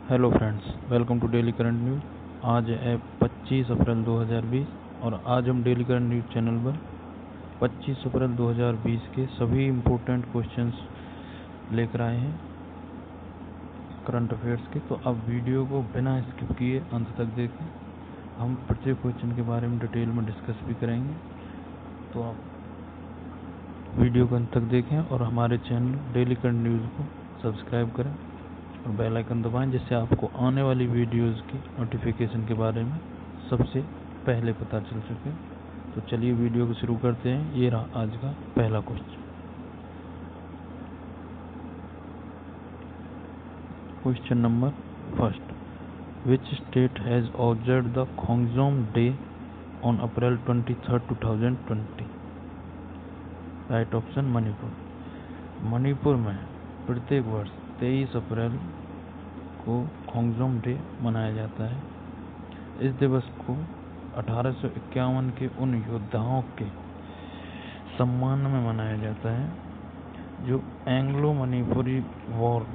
Hello friends, welcome to daily current news. आज है 25 अप्रैल 2020 और आज हम डेली करंट न्यूज़ चैनल पर 25 अप्रैल 2020 के सभी इम्पोर्टेंट क्वेश्चंस लेकर आए हैं करंट अफेयर्स के। तो अब वीडियो को बिना स्किप किए अंत तक देखें। हम प्रत्येक क्वेश्चन के बारे में डिटेल में डिस्कस भी करेंगे, तो आप वीडियो को अंत तक देखें और हमारे चैनल डेली करंट न्यूज़ को सब्सक्राइब करें और बेल आइकन दबाएं, जिससे आपको आने वाली वीडियोस की नोटिफिकेशन के बारे में सबसे पहले पता चल सके। तो चलिए वीडियो को शुरू करते हैं। ये रहा आज का पहला question. Question number first, which state has observe the Khongjom day on April 23, 2020? Right option Manipur. Manipur में प्रत्येक वर्ष 23 अप्रैल को खोंगजोम डे मनाया जाता है। इस दिवस को 1851 के उन योद्धाओं के सम्मान में मनाया जाता है जो एंग्लो मणिपुरी वॉर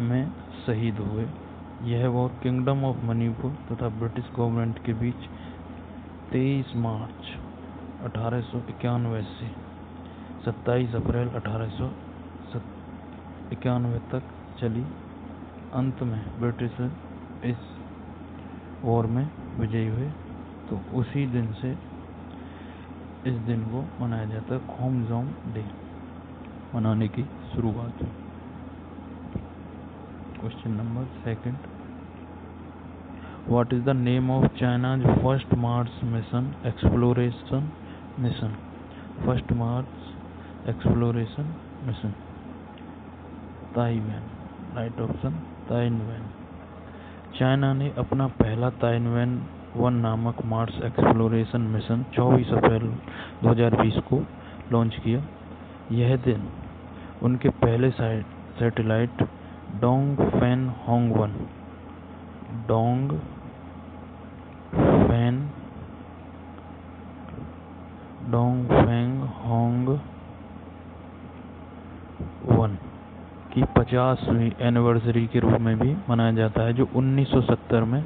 में शहीद हुए। यह वॉर किंगडम ऑफ मणिपुर तथा ब्रिटिश गवर्नमेंट के बीच 23 मार्च 1891 से 27 अप्रैल 1891 तक चली। अंत में ब्रिटिश इस वॉर में विजयी हुए, तो उसी दिन से इस दिन को मनाया जाता है। खोंगजोम डे मनाने की शुरुआत। Question number second, what is the name of China's first Mars mission exploration mission? First Mars exploration mission Taiwan. Right option Taiwan. China ने अपना पहला ताइवान 1 नामक मार्स एक्सप्लोरेशन मिशन 24 अप्रैल 2020 को लॉन्च किया। यह दिन उनके पहले सैटेलाइट डोंगफेन होंग 1 डोंगफेंग होंग 1 की 50वीं एनिवर्सरी के रूप में भी मनाया जाता है, जो 1970 में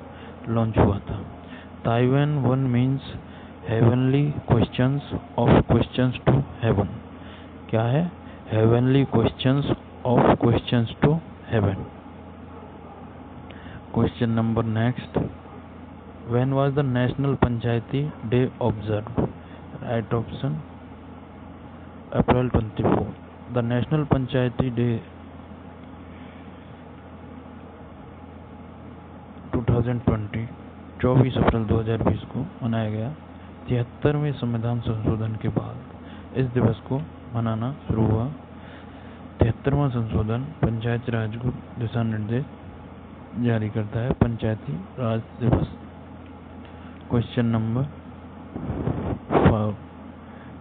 लॉन्च हुआ था। Taiwan 1 means heavenly questions of questions to heaven. क्या है? Heavenly questions of questions to heaven. Question number next, when was the national Panchayati day observed? Right option April 24। The national Panchayati day 2020 24 अप्रैल 2020 को मनाया गया। 73वें संविधान संशोधन के बाद इस दिवस को मनाना शुरू हुआ। 73वां संशोधन पंचायती राज को दिशा निर्देश जारी करता है, पंचायती राज दिवस। Question number 5,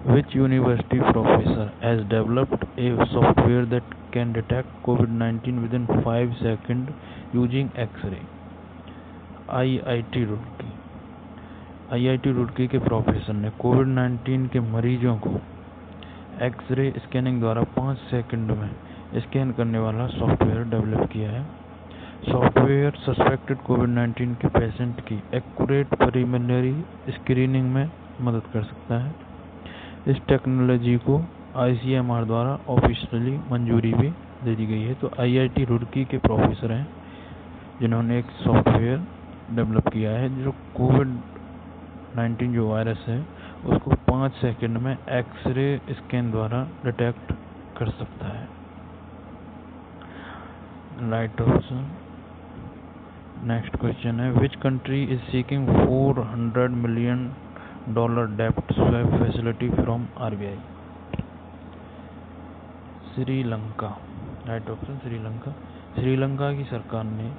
which university professor has developed a software that can detect COVID-19 within 5 seconds using X-ray? IIT Roorkee. IIT Roorkee के प्रोफेसर ने कोविड-19 के मरीजों को एक्सरे स्कैनिंग द्वारा 5 सेकंड में स्कैन करने वाला सॉफ्टवेयर डेवलप किया है। सॉफ्टवेयर सस्पेक्टेड कोविड-19 के पेशेंट की एक्यूरेट प्रिलिमिनरी स्क्रीनिंग में मदद कर सकता है। इस टेक्नोलॉजी को ICMR द्वारा ऑफिशियली मंजूरी भी दे दी गई है। तो IIT रुड़की के प्रोफेसर हैं जिन्होंने एक सॉफ्टवेयर डेवलप किया है जो कोविड-19 जो वायरस है उसको 5 सेकंड में एक्सरे स्कैन द्वारा डिटेक्ट कर सकता है। Right option. नेक्स्ट क्वेश्चन है, which country is seeking $400 million डेब्ट swap facility from RBI? Sri Lanka. Right option Sri Lanka. Sri Lanka की सरकार ने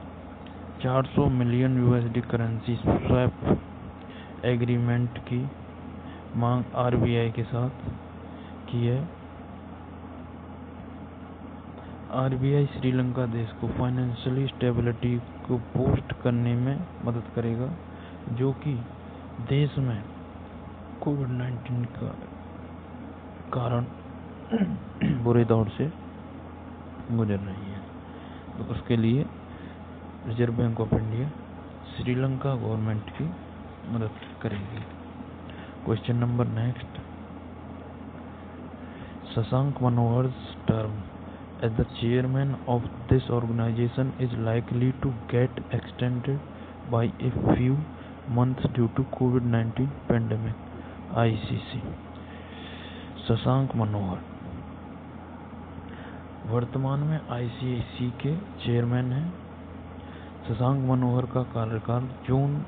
400 million USD currency swap agreement की मांग RBI के साथ की है। RBI श्रीलंका देश को फाइनेंशियली स्टेबिलिटी को बूस्ट करने में मदद करेगा, जो कि देश में कोविड-19 का कारण बुरे दौर से गुजर रही है, तो उसके लिए reserve bank of India Sri Lanka government की मदद करेगी। Question number next, Shashank Manohar's term as the chairman of this organization is likely to get extended by a few months due to COVID-19 pandemic. ICC। Shashank Manohar वर्तमान में ICC के chairman हैं। शशांक मनोहर का कार्यकाल जून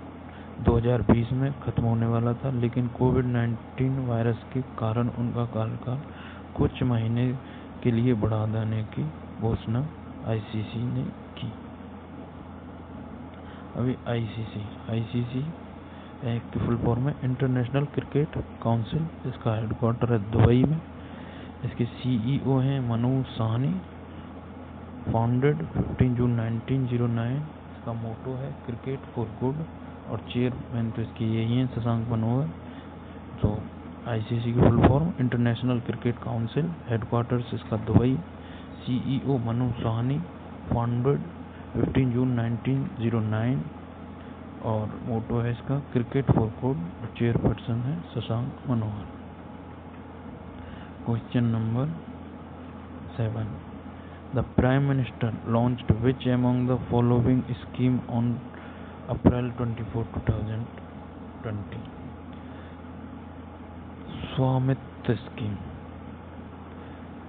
2020 में खत्म होने वाला था, लेकिन कोविड-19 वायरस के कारण उनका कार्यकाल कुछ महीने के लिए बढ़ा देने की घोषणा ICC ने की। अभी ICC एक की फुल फॉर्म है इंटरनेशनल क्रिकेट काउंसिल। इसका हेडक्वार्टर है दुबई में। इसके CEO हैं मनु साहनी। Founded 15 June 1909। इसका मोटो है क्रिकेट फॉर गुड, और चेयरमैन तो इसके यही हैं शशांक मनोहर। तो ICC की full form international cricket council, headquarters इसका Dubai, CEO Manu Sawhney, founded 15 June 1909, और मोटो है इसका क्रिकेट फॉर गुड, चेयरपर्सन है Shashank Manohar. Question number 7, the prime minister launched which among the following scheme on April 24, 2020? Svamitva scheme.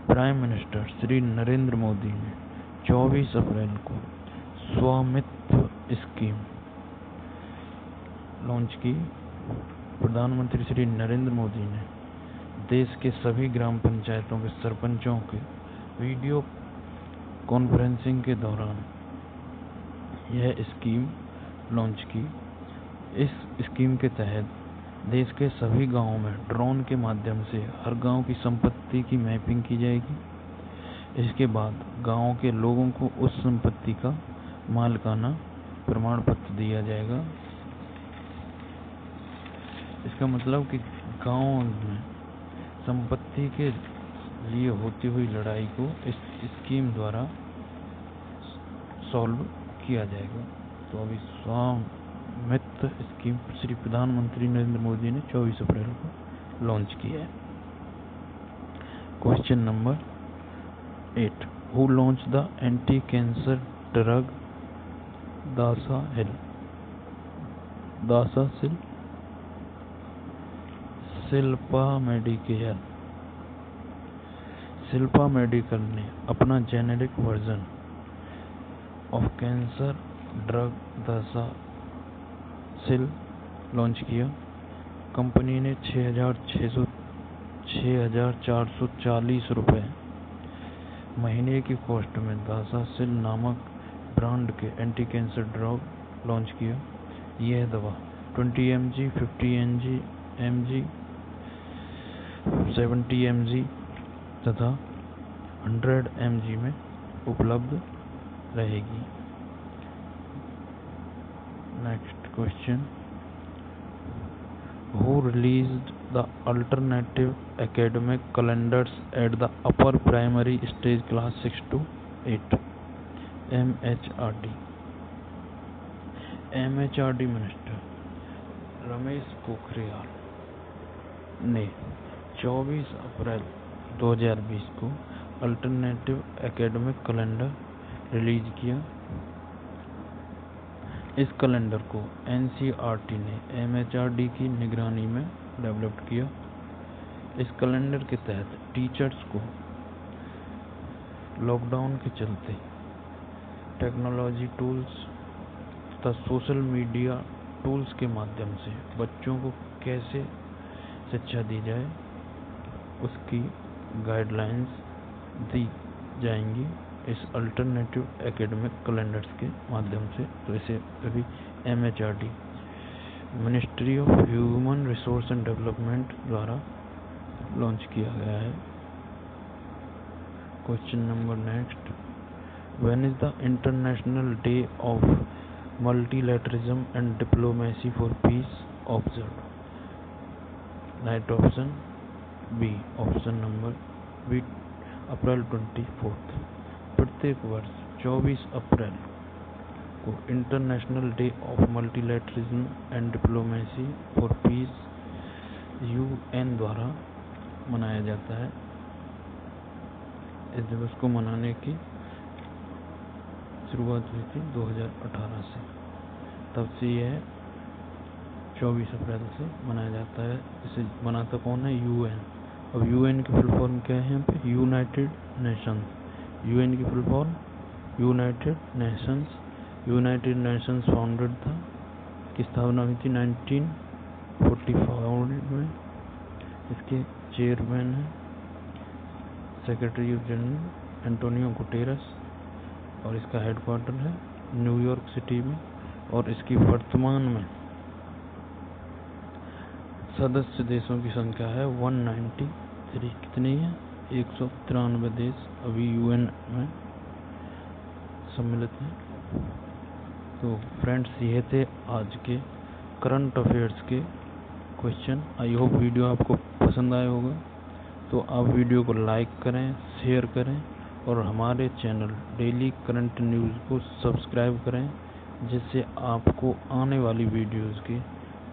Prime minister Shri Narendra Modi ने 24 अप्रैल को स्वामित्व स्कीम लॉन्च की। प्रधानमंत्री श्री नरेंद्र मोदी ने देश के सभी ग्राम पंचायतों के सरपंचों के वीडियो कॉन्फ्रेंसिंग के दौरान यह स्कीम लॉन्च की। इस स्कीम के तहत देश के सभी गांवों में ड्रोन के माध्यम से हर गांव की संपत्ति की मैपिंग की जाएगी। इसके बाद गांव के लोगों को उस संपत्ति का मालिकाना प्रमाण पत्र दिया जाएगा। इसका मतलब कि गांव में संपत्ति के लिए होती हुई लड़ाई को इस स्कीम द्वारा सॉल्व किया जाएगा। तो अभी स्वामित्व स्कीम श्री प्रधानमंत्री नरेंद्र मोदी ने 24 अप्रैल को लॉन्च किया है। Question number 8, who launch the anti cancer drug दासासिल? शिल्पा मेडिकेयर। शिल्पा मेडिकल ने अपना generic version of cancer drug दासासिल लॉन्च किया। कंपनी ने 6,440 रुपये महीने की कॉस्ट में दासासिल नामक ब्रांड के एंटी कैंसर ड्रग लॉन्च किया। यह दवा 20 mg, 50 mg, 70 mg तथा 100 mg में उपलब्ध रहेगी। Next question, who released the alternative academic calendars at the upper primary stage class 6 to 8? MHRD minister Ramesh Pokhriyal ने 24 अप्रैल 2020 को अल्टरनेटिव एकेडमिक कैलेंडर रिलीज किया। इस कैलेंडर को NCERT ने MHRD की निगरानी में डेवलप किया। इस कैलेंडर के तहत टीचर्स को लॉकडाउन के चलते टेक्नोलॉजी टूल्स तथा सोशल मीडिया टूल्स के माध्यम से बच्चों को कैसे शिक्षा दी जाए उसकी गाइडलाइंस दी जाएंगी इस अल्टरनेटिव एकेडमिक कैलेंडर्स के माध्यम से। तो इसे अभी MHRD ministry of human resource and development द्वारा लॉन्च किया गया है। Question number next, when is the international day of multilateralism and diplomacy for peace observe? Right option B, option number B, April 24th। तो प्रत्येक वर्ष 24 अप्रैल को international day of multilateralism and diplomacy for peace UN द्वारा मनाया जाता है। इस दिवस को मनाने की शुरुआत हुई थी 2018 से, तब से यह 24 अप्रैल से मनाया जाता है। इसे मनाता कौन है? UN। अब UN की फुल फॉर्म क्या है? यहाँ पे यूनाइटेड नेशंस। UN की full form United Nations. United Nations founded था, की स्थापना हुई थी 1945 में। इसके चेयरमैन हैं सेक्रेटरी जनरल एंटोनियो गुटेरस और इसका हेडक्वार्टर है न्यूयॉर्क सिटी में। और इसकी वर्तमान में सदस्य देशों की संख्या है 193। कितनी है? 193 देश अभी UN में सम्मिलित हैं। तो फ्रेंड्स, ये थे आज के करंट अफेयर्स के क्वेश्चन। आई होप वीडियो आपको पसंद आया होगा। तो आप वीडियो को लाइक करें, शेयर करें और हमारे चैनल डेली करंट न्यूज़ को सब्सक्राइब करें, जिससे आपको आने वाली वीडियोज़ के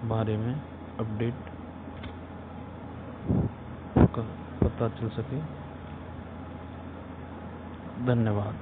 बारे में अपडेट का पता चल सके। धन्यवाद।